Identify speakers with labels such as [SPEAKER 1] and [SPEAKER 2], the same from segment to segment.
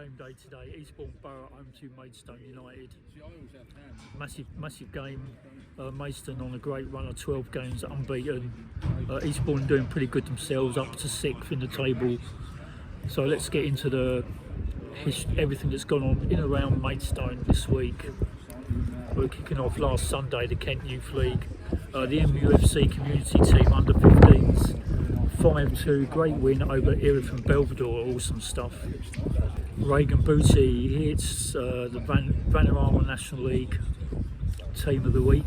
[SPEAKER 1] game day today. Eastbourne Boro home to Maidstone United. Massive game. Maidstone on a great run of 12 games unbeaten. Eastbourne doing pretty good themselves, up to 6th in the table. So let's get into everything that's gone on in and around Maidstone this week. We're kicking off last Sunday the Kent Youth League. The MUFC Community Team under 15s. 5-2, great win over Erith and Belvedere, awesome stuff. Reagan Booty hits the Vanarama National League Team of the Week.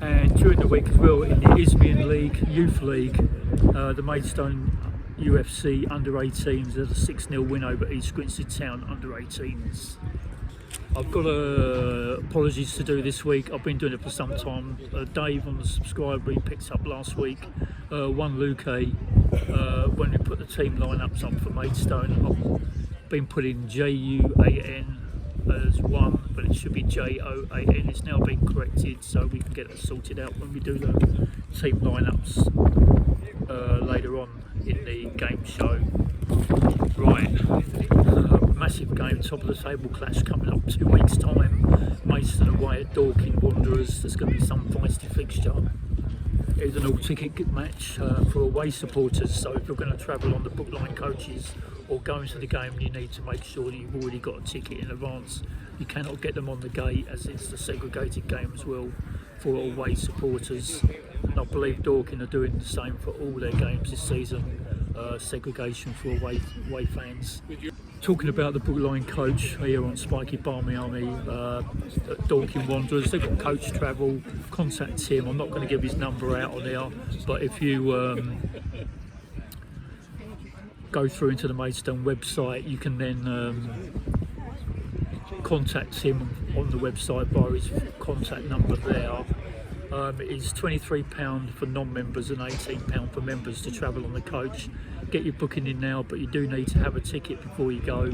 [SPEAKER 1] And during the week as well in the Eastbourne League, Youth League, the Maidstone UFC under 18s had a 6-0 win over East Grinstead Town under 18s. I've got apologies to do this week. I've been doing it for some time. Dave on the subscriber, he picked up last week. One Luke, when we put the team lineups up for Maidstone, I've been putting Juan as one, but it should be Joan. It's now been corrected, so we can get it sorted out when we do the team lineups later on in the game show. Right. Massive game, top of the table clash coming up 2 weeks time. Maidstone away at Dorking Wanderers. There's going to be some feisty fixture. It's an all ticket match for away supporters, so if you're going to travel on the bookline coaches or go into the game, you need to make sure that you've already got a ticket in advance. You cannot get them on the gate, as it's a segregated game as well for away supporters. And I believe Dorking are doing the same for all their games this season. Segregation for away fans. Talking about the bookline coach here on Spiky Barmy Army at Dorking Wanderers, they've got coach travel. Contact him. I'm not going to give his number out on there, but if you go through into the Maidstone website, you can then contact him on the website by his contact number there. It's £23 for non-members and £18 for members to travel on the coach. Get your booking in now, but you do need to have a ticket before you go,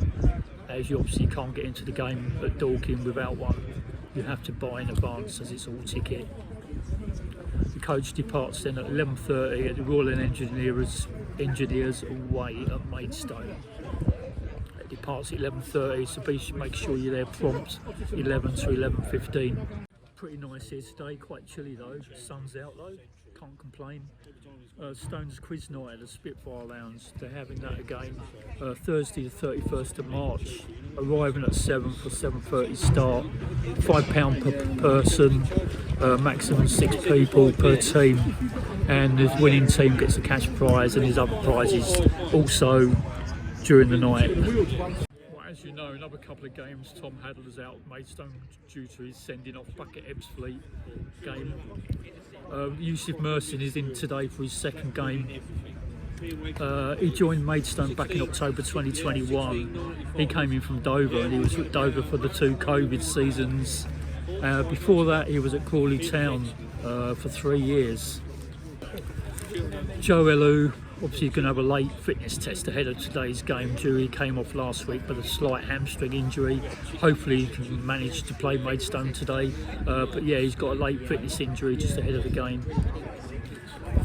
[SPEAKER 1] as you obviously can't get into the game at Dorking without one. You have to buy in advance, as it's all ticket. The coach departs then at 11:30 at the Royal Engineers away at Maidstone. It departs at 11:30, so make sure you're there prompt 11 to 11:15. Pretty nice here today, quite chilly though. Sun's out though, can't complain. Stones Quiz Night at the Spitfire Lounge, they're having that again Thursday the 31st of March, arriving at 7 for 7:30 start. £5 per person, maximum 6 people per team, and the winning team gets a cash prize and there's other prizes also during the night. As you know, another couple of games, Tom Haddler's out Maidstone due to his sending off Bucket Ebbsfleet game. Yusuf Mersin is in today for his second game. He joined Maidstone back in October 2021. He came in from Dover and he was with Dover for the 2 COVID seasons. Before that he was at Crawley Town for 3 years. Joe Elu, obviously going to have a late fitness test ahead of today's game. He came off last week with a slight hamstring injury. Hopefully he can manage to play Maidstone today. But yeah, he's got a late fitness injury just ahead of the game.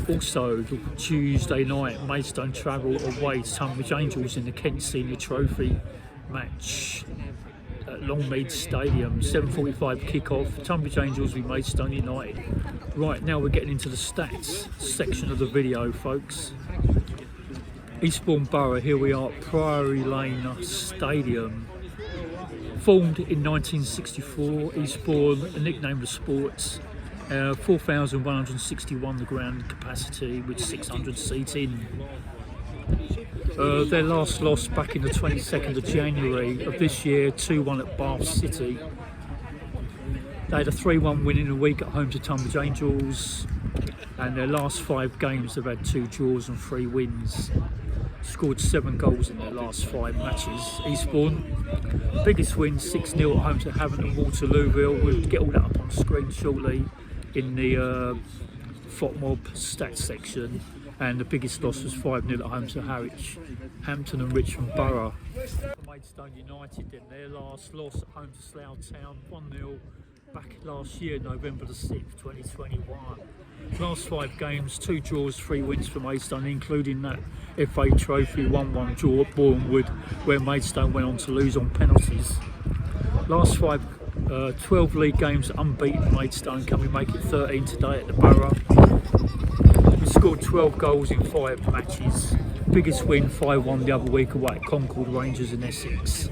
[SPEAKER 1] Also, the Tuesday night, Maidstone travel away to Tunbridge Angels in the Kent Senior Trophy match at Longmead Stadium. 7:45 kick-off. Tunbridge Angels v Maidstone United. Right, now we're getting into the stats section of the video, folks. Eastbourne Borough, here we are at Priory Lane Stadium. Formed in 1964, Eastbourne, a nickname of sports. 4,161 the ground capacity with 600 seating. Their last loss back in the 22nd of January of this year, 2-1 at Bath City. They had a 3-1 win in a week at home to Tunbridge Angels, and their last 5 games they've had 2 draws and 3 wins. Scored 7 goals in their last 5 matches. Eastbourne, biggest win 6-0 at home to Havant and Waterlooville. We'll get all that up on screen shortly in the FOTMOB stats section. And the biggest loss was 5-0 at home to Harwich, Hampton and Richmond Borough. Maidstone United then, their last loss at home to Slough Town, 1-0 back last year, November the 6th, 2021. Last 5 games, 2 draws, 3 wins for Maidstone, including that FA Trophy 1-1 draw at Bournemouth, where Maidstone went on to lose on penalties. Last 12 league games unbeaten Maidstone. Can we make it 13 today at the Boro? We scored 12 goals in 5 matches. Biggest win 5-1 the other week away at Concord Rangers in Essex.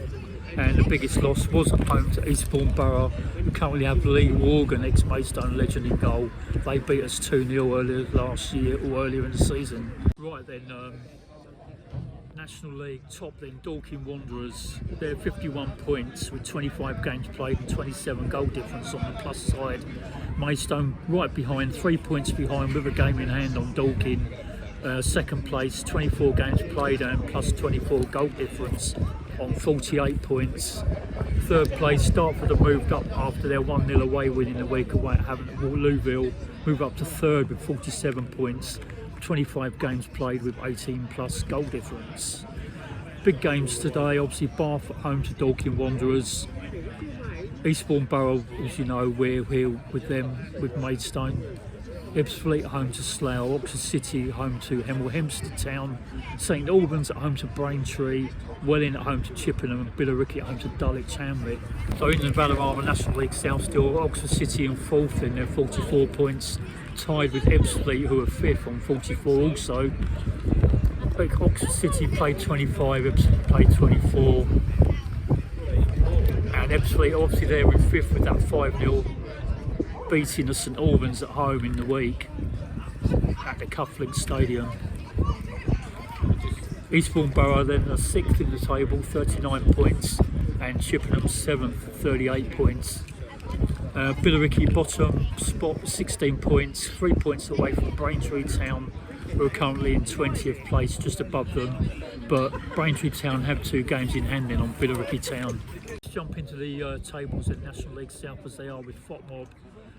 [SPEAKER 1] And the biggest loss was at home to Eastbourne Boro, who currently have Lee Morgan, ex-Maidstone legend, in goal. They beat us 2-0 earlier last year, or earlier in the season. Right then, National League top then, Dorking Wanderers. They're 51 points with 25 games played and 27 goal difference on the plus side. Maidstone right behind, 3 points behind with a game in hand on Dorking. Second place, 24 games played and plus 24 goal difference on 48 points. Third place, Dartford have moved up after their 1-0 away win in the week away at Louisville, move up to third with 47 points, 25 games played with 18 plus goal difference. Big games today, obviously Bath at home to Dorking Wanderers. Eastbourne Boro, as you know, we're here with them, with Maidstone. Ebbsfleet at home to Slough, Oxford City at home to Hemel Hempstead Town, St Albans at home to Braintree, Welling at home to Chippenham, and Billericay at home to Dulwich Hamlet. So in the Vanarama National League South still, Oxford City in 4th in their 44 points, tied with Ebbsfleet who are 5th on 44 also. Oxford City played 25, Ebbsfleet played 24. And Ebbsfleet obviously there in 5th with that 5-0. Beating the St Albans at home in the week at the Cufflink Stadium. Eastbourne Boro then are 6th in the table, 39 points, and Chippenham 7th, 38 points. Billericay bottom spot, 16 points, 3 points away from Braintree Town, who are currently in 20th place, just above them. But Braintree Town have 2 games in hand then on Billericay Town. Let's jump into the tables at National League South as they are with FOTMOB.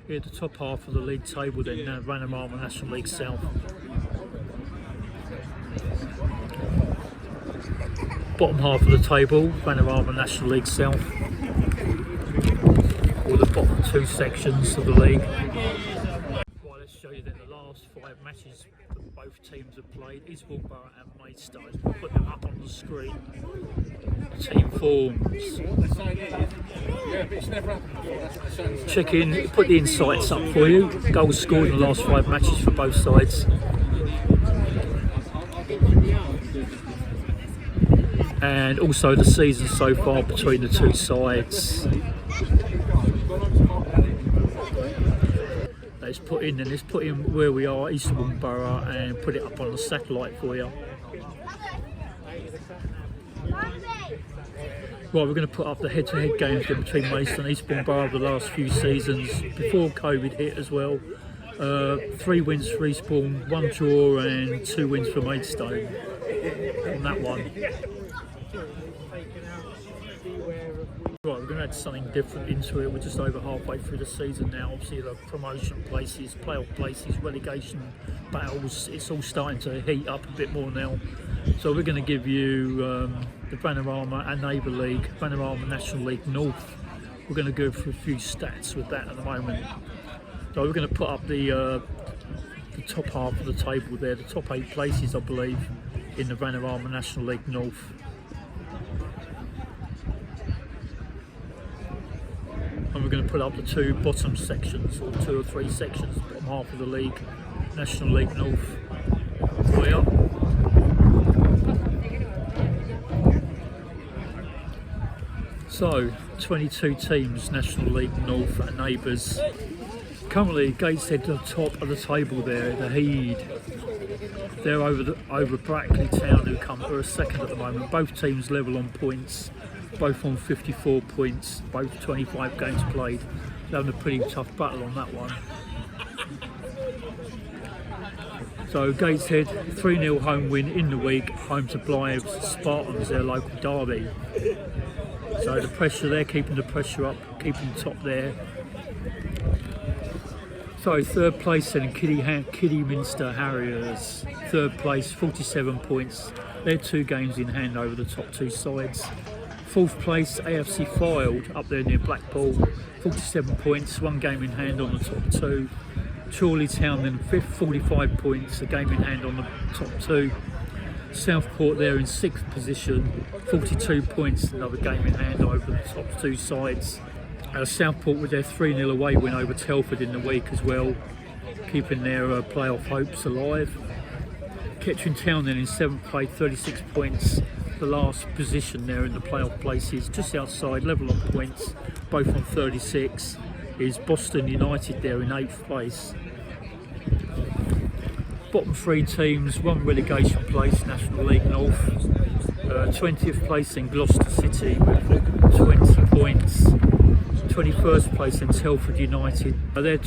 [SPEAKER 1] Here at the top half of the league table then, Vanarama National League South. Bottom half of the table, Vanarama National League South. Or the bottom 2 sections of the league. Right, let's show you then the last 5 matches that both teams have played. Eastbourne Boro and Maidstone. We'll put them up on the screen. Team forms. Check in, put the insights up for you. Goals scored in the last 5 matches for both sides. And also the season so far between the 2 sides. Let's put in where we are, Eastbourne Boro, and put it up on the satellite for you. Right, we're going to put up the head-to-head games between Maidstone and Eastbourne Boro the last few seasons, before COVID hit as well. 3 wins for Eastbourne, 1 draw and 2 wins for Maidstone on that one. Right, we're going to add something different into it. We're just over halfway through the season now. Obviously the promotion places, playoff places, relegation battles, it's all starting to heat up a bit more now. So we're going to give you the Vanarama and Neighbour League, Vanarama National League North. We're going to go through a few stats with that at the moment. So we're going to put up the top half of the table there, the top 8 places I believe in the Vanarama National League North. And we're going to put up the 2 bottom sections, or 2 or 3 sections, bottom half of the league, National League North. Way up. So, 22 teams, National League North and neighbours. Currently, Gateshead at the top of the table there, the Heed. They're over Brackley Town, who are 2nd at the moment. Both teams level on points, both on 54 points, both 25 games played. They're having a pretty tough battle on that one. So Gateshead, 3-0 home win in the week, home to Blythe's Spartans, their local derby. So the pressure there, keeping the pressure up, keeping the top there. So 3rd place then, Kidderminster Harriers. 3rd place, 47 points. They're 2 games in hand over the top 2 sides. Fourth place, AFC Fylde, up there near Blackpool, 47 points, one game in hand on the top two. Chorley Town then fifth, 45 points, a game in hand on the top two. Southport there in sixth position, 42 points, another game in hand over the top two sides. Southport with their 3-0 away win over Telford in the week as well, keeping their playoff hopes alive. Kettering Town then in seventh place, 36 points, the last position there in the playoff places, just outside, level on points, both on 36, is Boston United there in 8th place. Bottom three teams, one relegation place, National League North, 20th place in Gloucester City with 20 points, 21st place in Telford United, they're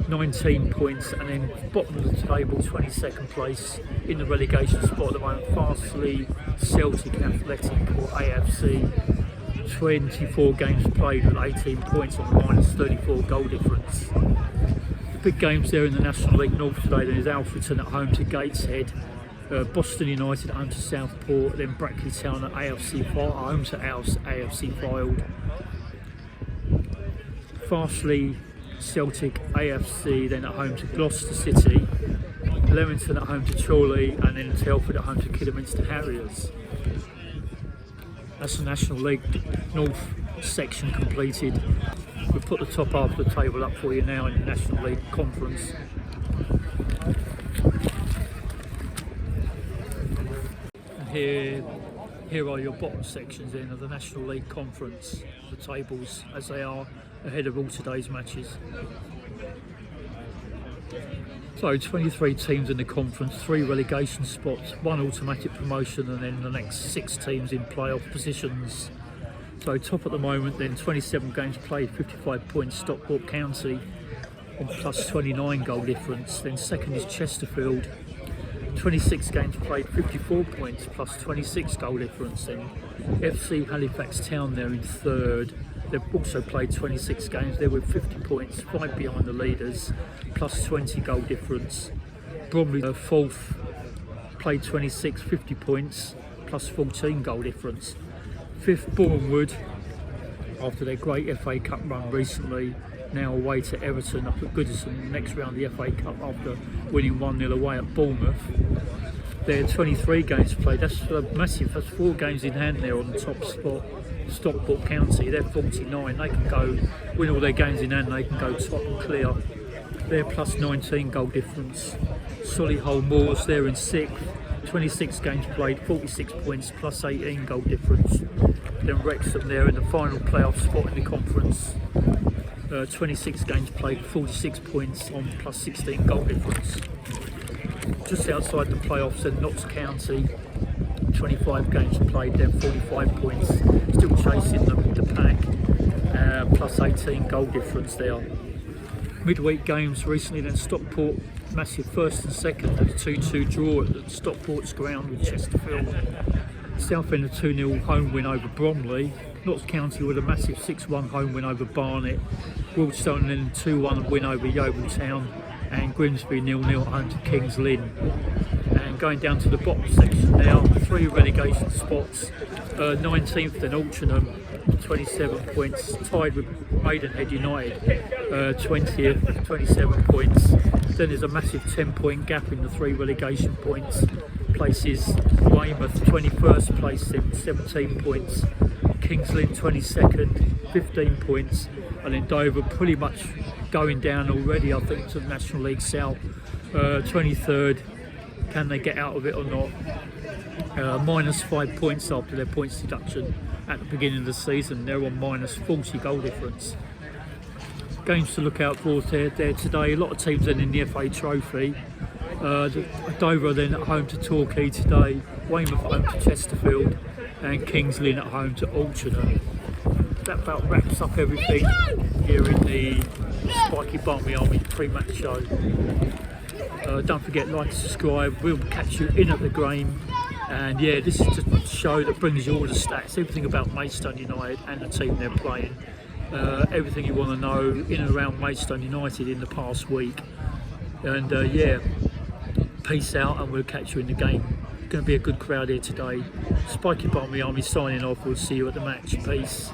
[SPEAKER 1] 19 points, and then bottom of the table, 22nd place in the relegation spot at the moment, Farsley Celtic Athletic or AFC, 24 games played with 18 points on a minus 34 goal difference. Big games there in the National League North today. There is Alfreton at home to Gateshead, Boston United at home to Southport, then Brackley Town at home to AFC Fylde. Farsley Celtic AFC then at home to Gloucester City, Leamington at home to Chorley, and then Telford at home to Kidderminster Harriers. That's the National League North section completed. We've put the top half of the table up for you now in the National League Conference. And here are your bottom sections in of the National League Conference, the tables as they are ahead of all today's matches. So 23 teams in the conference, 3 relegation spots, 1 automatic promotion, and then the next 6 teams in playoff positions. So top at the moment then, 27 games played, 55 points, Stockport County on plus 29 goal difference. Then second is Chesterfield, 26 games played, 54 points plus 26 goal difference. Then FC Halifax Town there in third. They've also played 26 games, they're with 50 points, 5 behind the leaders, plus 20 goal difference. Bromley fourth, played 26, 50 points, plus 14 goal difference. Fifth, Bournemouth, after their great FA Cup run recently, now away to Everton up at Goodison, next round of the FA Cup after winning 1-0 away at Bournemouth. They're 23 games played, that's massive, that's 4 games in hand there on the top spot. Stockport County, they're 49, they can go win all their games in hand, they can go top and clear. They're plus 19 goal difference. Solihull Moors, they're in 6th, 26 games played, 46 points plus 18 goal difference. Then Wrexham there in the final playoff spot in the conference, 26 games played, 46 points on plus 16 goal difference. Just outside the playoffs then Notts County, 25 games played, then 45 points, still chasing the pack, plus 18 goal difference there. Midweek games recently then Stockport, massive first and second, a 2-2 draw at Stockport's ground with Chesterfield. Southend a 2-0 home win over Bromley. Notts County with a massive 6-1 home win over Barnet. Wealdstone then 2-1 win over Yeovil Town, and Grimsby 0-0 at home to Kings Lynn. And going down to the bottom section now, 3 relegation spots. 19th then Altrincham, 27 points, tied with Maidenhead United, 20th, 27 points. Then there's a massive 10-point gap in the 3 relegation points places. Weymouth 21st place in 17 points, Kings Lynn 22nd, 15 points, and then Dover pretty much going down already, I think, to the National League South, 23rd. Can they get out of it or not? Minus 5 points after their points deduction at the beginning of the season. They're on minus 40 goal difference. Games to look out for there today. A lot of teams then in the FA Trophy. Dover then at home to Torquay today. Weymouth at home to Chesterfield, and Kings Lynn at home to Altrincham. That about wraps up everything here in the Spiky Barmy Army pre-match show. Don't forget, like and subscribe. We'll catch you in at the game. And yeah, this is just a show that brings you all the stats, everything about Maidstone United and the team they're playing. Everything you want to know in and around Maidstone United in the past week. And yeah, peace out, and we'll catch you in the game. going to be a good crowd here today. Spiky Barmy Army signing off. We'll see you at the match. Peace.